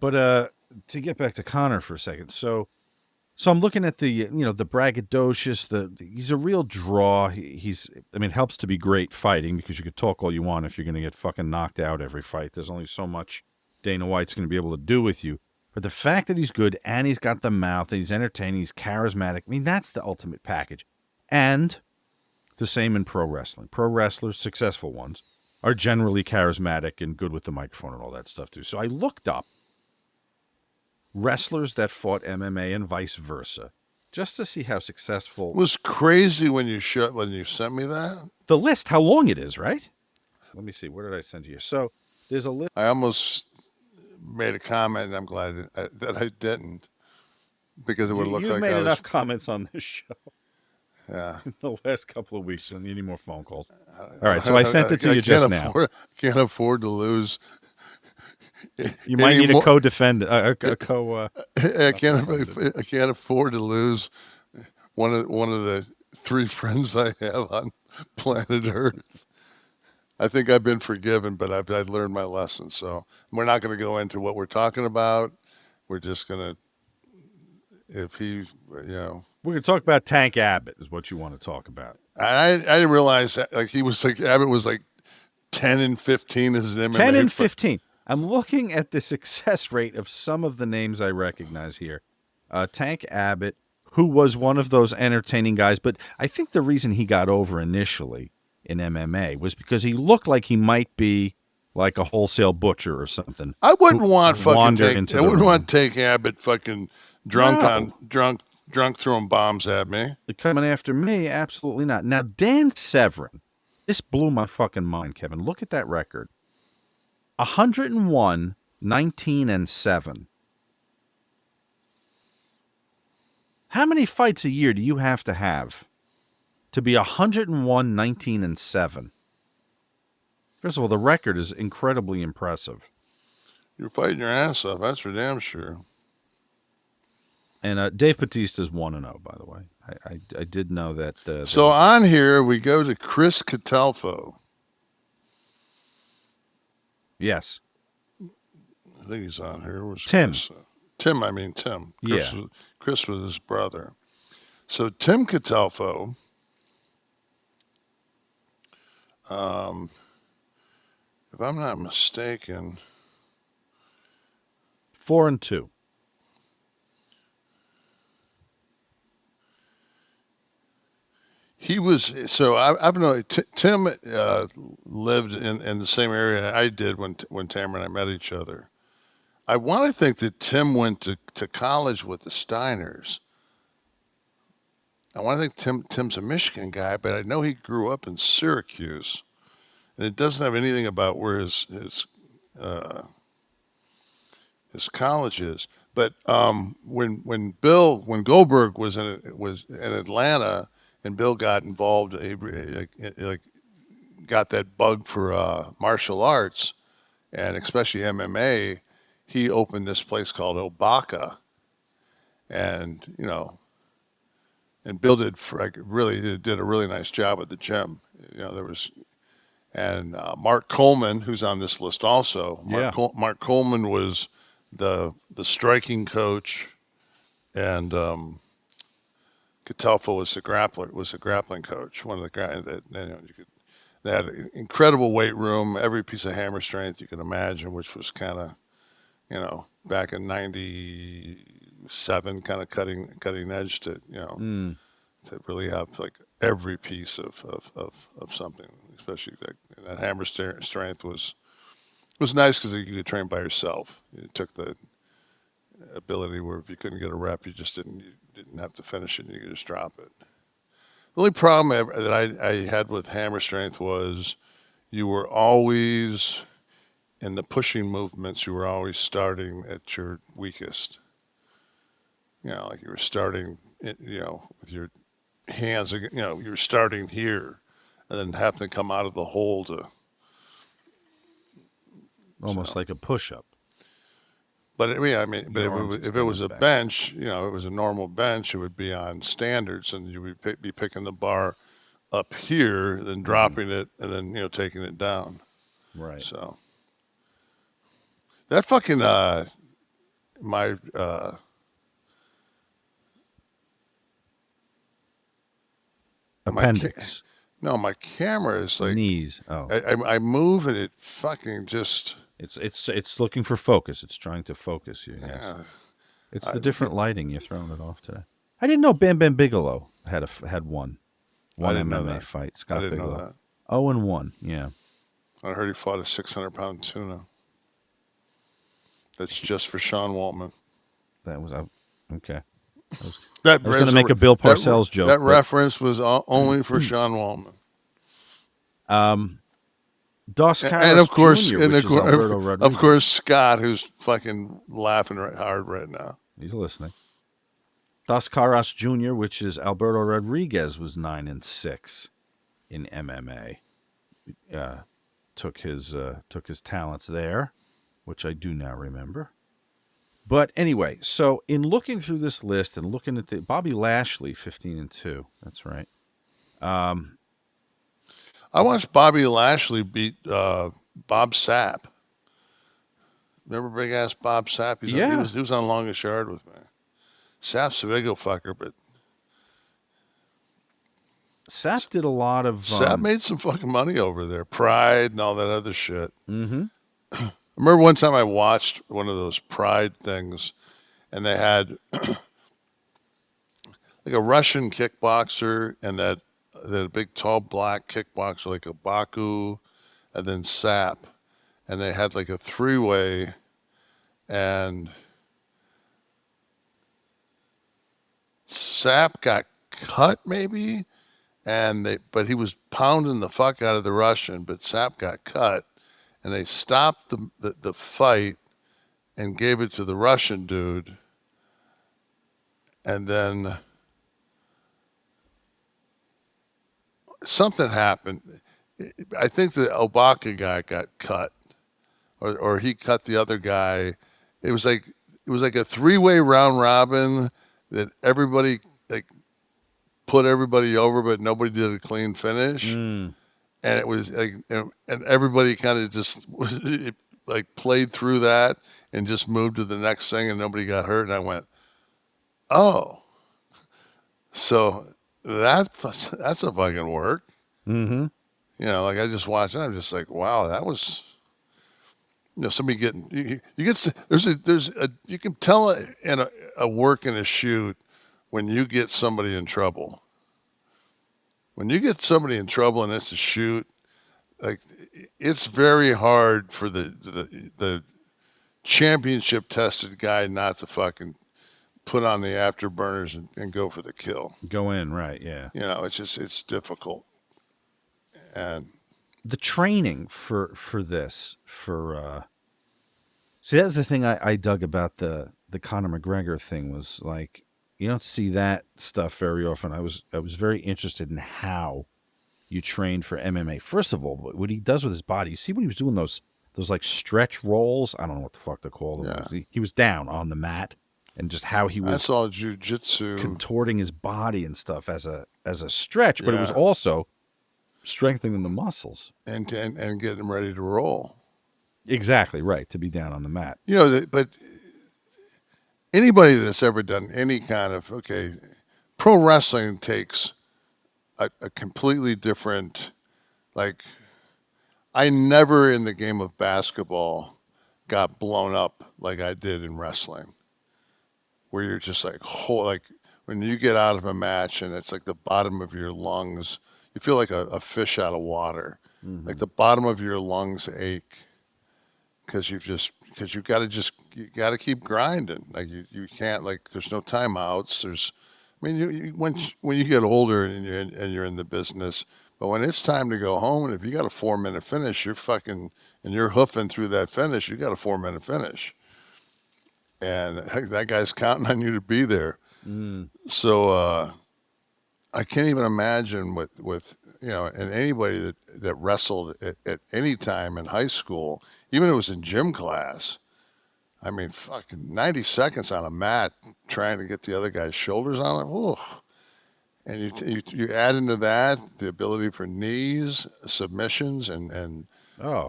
But to get back to Connor for a second, so I'm looking at the the braggadocious. He's a real draw. It helps to be great fighting because you could talk all you want if you're going to get fucking knocked out every fight. There's only so much Dana White's going to be able to do with you. But the fact that he's good and he's got the mouth and he's entertaining, he's charismatic. That's the ultimate package. And the same in pro wrestling. Pro wrestlers, successful ones, are generally charismatic and good with the microphone and all that stuff too. So I looked up wrestlers that fought MMA and vice versa, just to see how successful. It was crazy when you sent me that. The list, how long it is, right? Let me see. Where did I send you? So there's a list. I almost made a comment, and I'm glad that I didn't, because it would look like you've made enough comments on this show. Yeah. In the last couple of weeks. Don't need any more phone calls. All right, so I sent it to you just now. Can't afford to lose. You might need a co-defendant. I can't afford to lose one of the 3 friends I have on planet Earth. I think I've been forgiven, but I've learned my lesson. So we're not going to go into what we're talking about. We're just going to, we're going to talk about Tank Abbott is what you want to talk about. I didn't realize that, Abbott was 10-15 as an MMA. 10-15. I'm looking at the success rate of some of the names I recognize here. Tank Abbott, who was one of those entertaining guys, but I think the reason he got over initially in MMA was because he looked like he might be like a wholesale butcher or something. I wouldn't want Tank Abbott fucking drunk throwing bombs at me. Coming after me? Absolutely not. Now, Dan Severn, this blew my fucking mind, Kevin. Look at that record. 101, 19, and 7. How many fights a year do you have to be 101, 19, and 7? First of all, the record is incredibly impressive. You're fighting your ass off, that's for damn sure. And Dave Bautista's 1-0, by the way. I did know that. So on here, we go to Chris Catalfo. Yes. I think he's on here. Tim. Tim. Chris was his brother. So Tim Catalfo, if I'm not mistaken, 4-2. He was, so I've known Tim lived in the same area I did when Tamara and I met each other. I want to think that Tim went to college with the Steiners. I want to think Tim's a Michigan guy, but I know he grew up in Syracuse, and it doesn't have anything about where his college is. But when Goldberg was in Atlanta. And Bill got involved, got that bug for martial arts, and especially MMA. He opened this place called Obaka, and and Bill did a really nice job at the gym. There was, and Mark Coleman, who's on this list also. Mark Coleman was the striking coach, and Catalfo was a grappling coach. One of the guys they had an incredible weight room, every piece of hammer strength you can imagine, which was kind of, back in '97, kind of cutting edge to to really have every piece of something, especially that hammer strength was nice because you could train by yourself. You took the ability where if you couldn't get a rep, you just didn't have to finish it, and you could just drop it. The only problem that I had with hammer strength was you were always, in the pushing movements, you were always starting at your weakest. You were starting, with your hands, you were starting here and then having to come out of the hole to. Almost like a push-up. But if it was a bench, it was a normal bench, it would be on standards, and you would be picking the bar up here, then dropping it, and then taking it down. Right. So that fucking my Appendix, my camera is like knees. Oh, I move and it fucking just it's looking for focus. It's trying to focus you. Yes, yeah. it's the different lighting. You're throwing it off today. I didn't know Bam Bam Bigelow had one I didn't know MMA that. fight. I Scott didn't know Bigelow. that. 0-1. Yeah, I heard he fought a 600-pound tuna. That's just for Sean Waltman. that was okay. That I was going to make a Bill Parcells joke. That reference was only for Sean Waltman. Dos And Caras of course, Jr., which is Alberto Rodriguez. of course, Scott, who's fucking laughing hard right now. He's listening. Dos Caras Jr., which is Alberto Rodriguez, was 9-6 in MMA. Took his talents there, which I do now remember. But anyway, so in looking through this list and looking at the Bobby Lashley 15-2, that's right. I watched Bobby Lashley beat Bob Sapp. Remember big ass Bob Sapp? He was on Longest Yard with me. Sapp's a big old fucker, but Sapp did a lot of. Sapp made some fucking money over there, Pride and all that other shit. Mm-hmm. I remember one time I watched one of those Pride things, and they had like a Russian kickboxer and that big tall black kickboxer like a Baku, and then Sapp, and they had like a three-way, and Sapp got cut maybe, but he was pounding the fuck out of the Russian, but Sapp got cut, and they stopped the fight and gave it to the Russian dude, and then something happened. I think the Obaka guy got cut, or he cut the other guy. It was like a three-way round robin that everybody like put everybody over, but nobody did a clean finish. And it was like, and everybody kind of just like played through that and just moved to the next thing, and nobody got hurt. And I went, oh, so that's a fucking work. Mm-hmm. You know, like I just watched it. I'm just like, wow, that was, somebody getting you get you can tell in a work and a shoot when you get somebody in trouble. When you get somebody in trouble and it's a shoot, like it's very hard for the championship tested guy not to fucking put on the afterburners and go for the kill. Go in, right? Yeah. It's difficult. And the training for this see, that was the thing I dug about the Conor McGregor thing, was like, you don't see that stuff very often. I was very interested in how you train for MMA. First of all, what he does with his body. You see when he was doing those like stretch rolls. I don't know what the fuck to call them. Yeah. He was down on the mat, and just how he was. That's all jiu-jitsu, contorting his body and stuff as a stretch, but it was also strengthening the muscles and getting them ready to roll. Exactly right, to be down on the mat. But anybody that's ever done any kind of pro wrestling takes a completely different. Like, I never in the game of basketball got blown up like I did in wrestling, where you're just like when you get out of a match and it's like the bottom of your lungs. You feel like a fish out of water. Mm-hmm. Like the bottom of your lungs ache because you got to keep grinding. Like you can't, like, there's no timeouts. When you get older and you're in the business, but when it's time to go home, and if you got a 4-minute finish, you're hoofing through that finish. You got a 4-minute finish, and that guy's counting on you to be there. So. I can't even imagine with and anybody that wrestled at any time in high school, even if it was in gym class. I mean, fucking 90 seconds on a mat trying to get the other guy's shoulders on it. Ooh. And you add into that the ability for knees, submissions, and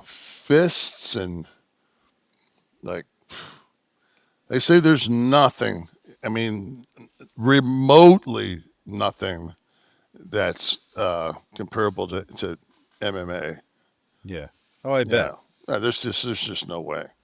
fists, and like They say there's nothing. I mean, remotely nothing that's comparable to MMA. Yeah. Oh, I bet. Yeah, there's just no way.